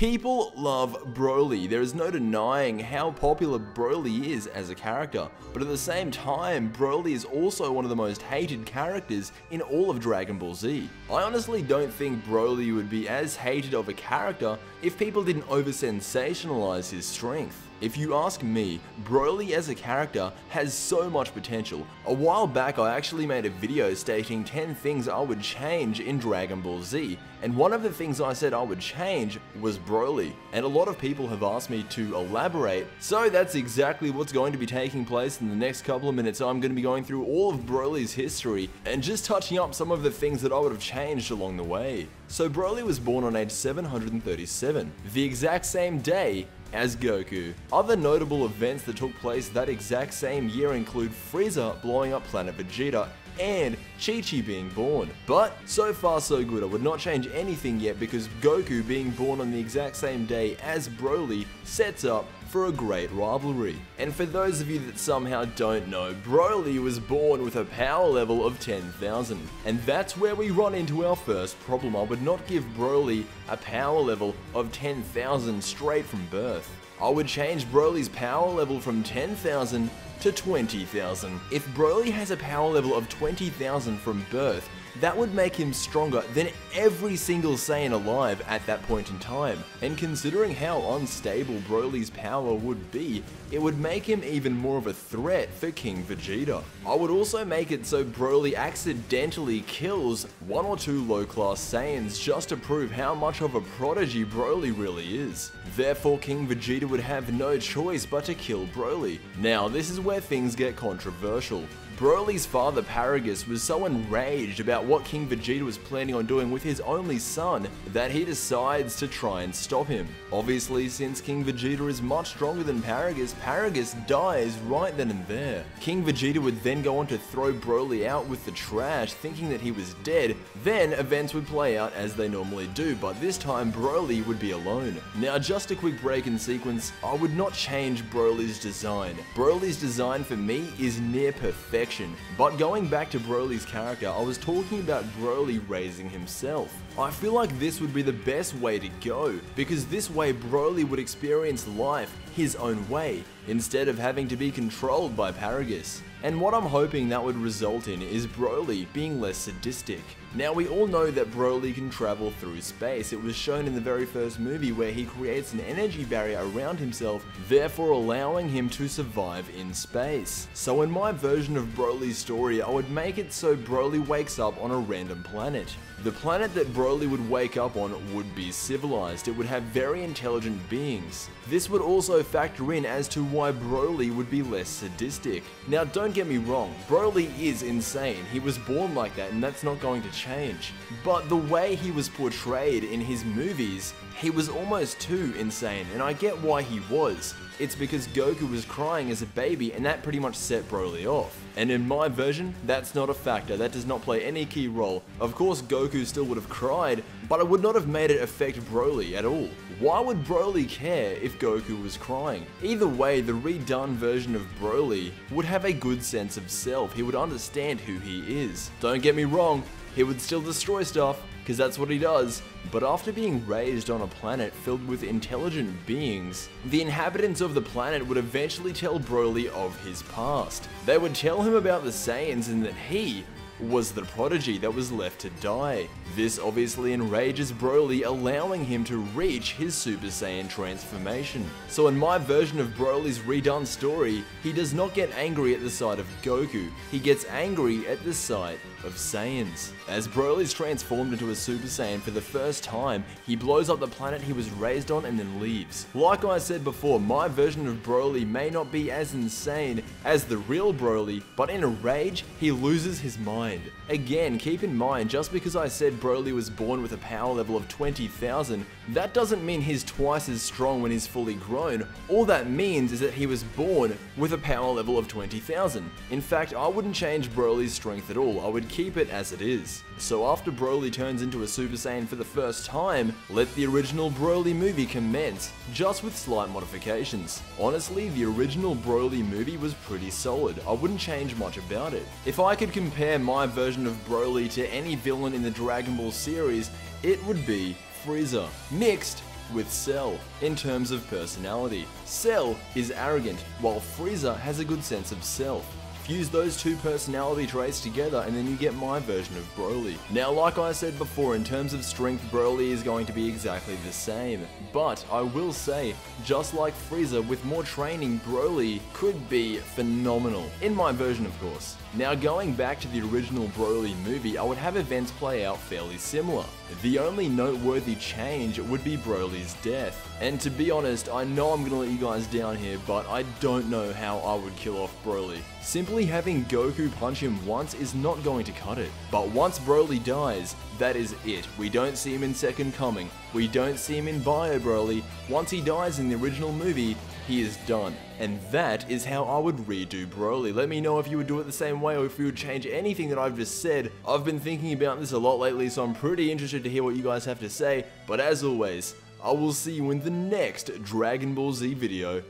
People love Broly. There is no denying how popular Broly is as a character, but at the same time, Broly is also one of the most hated characters in all of Dragon Ball Z. I honestly don't think Broly would be as hated of a character if people didn't over-sensationalize his strength. If you ask me, Broly as a character has so much potential. A while back I actually made a video stating 10 things I would change in Dragon Ball Z, and one of the things I said I would change was Broly, and a lot of people have asked me to elaborate, so that's exactly what's going to be taking place in the next couple of minutes. I'm going to be going through all of Broly's history and just touching up some of the things that I would have changed along the way. So Broly was born on age 737, the exact same day as Goku. Other notable events that took place that exact same year include Frieza blowing up planet Vegeta and Chi-Chi being born. But so far so good. I would not change anything yet because Goku being born on the exact same day as Broly sets up for a great rivalry. And for those of you that somehow don't know, Broly was born with a power level of 10,000. And that's where we run into our first problem. I would not give Broly a power level of 10,000 straight from birth. I would change Broly's power level from 10,000 to 20,000. If Broly has a power level of 20,000 from birth, that would make him stronger than every single Saiyan alive at that point in time. And considering how unstable Broly's power would be, it would make him even more of a threat for King Vegeta. I would also make it so Broly accidentally kills one or two low-class Saiyans just to prove how much of a prodigy Broly really is. Therefore, King Vegeta would have no choice but to kill Broly. Now, this is where things get controversial. Broly's father Paragus was so enraged about what King Vegeta was planning on doing with his only son that he decides to try and stop him. Obviously, since King Vegeta is much stronger than Paragus, Paragus dies right then and there. King Vegeta would then go on to throw Broly out with the trash, thinking that he was dead. Then events would play out as they normally do, but this time Broly would be alone. Now, just a quick break in sequence, I would not change Broly's design. Broly's design for me is near perfection. But going back to Broly's character, I was talking about Broly raising himself. I feel like this would be the best way to go, because this way Broly would experience life his own way, instead of having to be controlled by Paragus. And what I'm hoping that would result in is Broly being less sadistic. Now, we all know that Broly can travel through space. It was shown in the very first movie where he creates an energy barrier around himself, therefore allowing him to survive in space. So in my version of Broly's story, I would make it so Broly wakes up on a random planet. The planet that Broly would wake up on would be civilized. It would have very intelligent beings. This would also factor in as to why Broly would be less sadistic. Now, don't get me wrong, Broly is insane. He was born like that, and that's not going to change. But the way he was portrayed in his movies, he was almost too insane, and I get why he was. It's because Goku was crying as a baby, and that pretty much set Broly off. And in my version, that's not a factor. That does not play any key role. Of course, Goku still would have cried, but I would not have made it affect Broly at all. Why would Broly care if Goku was crying? Either way, the redone version of Broly would have a good sense of self. He would understand who he is. Don't get me wrong, he would still destroy stuff, because that's what he does. But after being raised on a planet filled with intelligent beings, the inhabitants of the planet would eventually tell Broly of his past. They would tell him about the Saiyans and that he was the prodigy that was left to die. This obviously enrages Broly, allowing him to reach his Super Saiyan transformation. So in my version of Broly's redone story, he does not get angry at the sight of Goku, he gets angry at the sight of Saiyans. As Broly's transformed into a Super Saiyan for the first time, he blows up the planet he was raised on and then leaves. Like I said before, my version of Broly may not be as insane as the real Broly, but in a rage, he loses his mind. Again, keep in mind, just because I said Broly was born with a power level of 20,000, that doesn't mean he's twice as strong when he's fully grown. All that means is that he was born with a power level of 20,000. In fact, I wouldn't change Broly's strength at all. I would keep it as it is. So after Broly turns into a Super Saiyan for the first time, let the original Broly movie commence, just with slight modifications. Honestly, the original Broly movie was pretty solid. I wouldn't change much about it. If I could compare my version of Broly to any villain in the Dragon Ball series, it would be Frieza, mixed with Cell in terms of personality. Cell is arrogant, while Frieza has a good sense of self. Fuse those two personality traits together and then you get my version of Broly. Now, like I said before, in terms of strength, Broly is going to be exactly the same. But I will say, just like Frieza, with more training, Broly could be phenomenal. In my version, of course. Now, going back to the original Broly movie, I would have events play out fairly similar. The only noteworthy change would be Broly's death. And to be honest, I know I'm gonna let you guys down here, but I don't know how I would kill off Broly. Simply having Goku punch him once is not going to cut it. But once Broly dies, that is it. We don't see him in Second Coming. We don't see him in Bio Broly. Once he dies in the original movie, he is done. And that is how I would redo Broly. Let me know if you would do it the same way or if you would change anything that I've just said. I've been thinking about this a lot lately, so I'm pretty interested to hear what you guys have to say. But as always, I will see you in the next Dragon Ball Z video.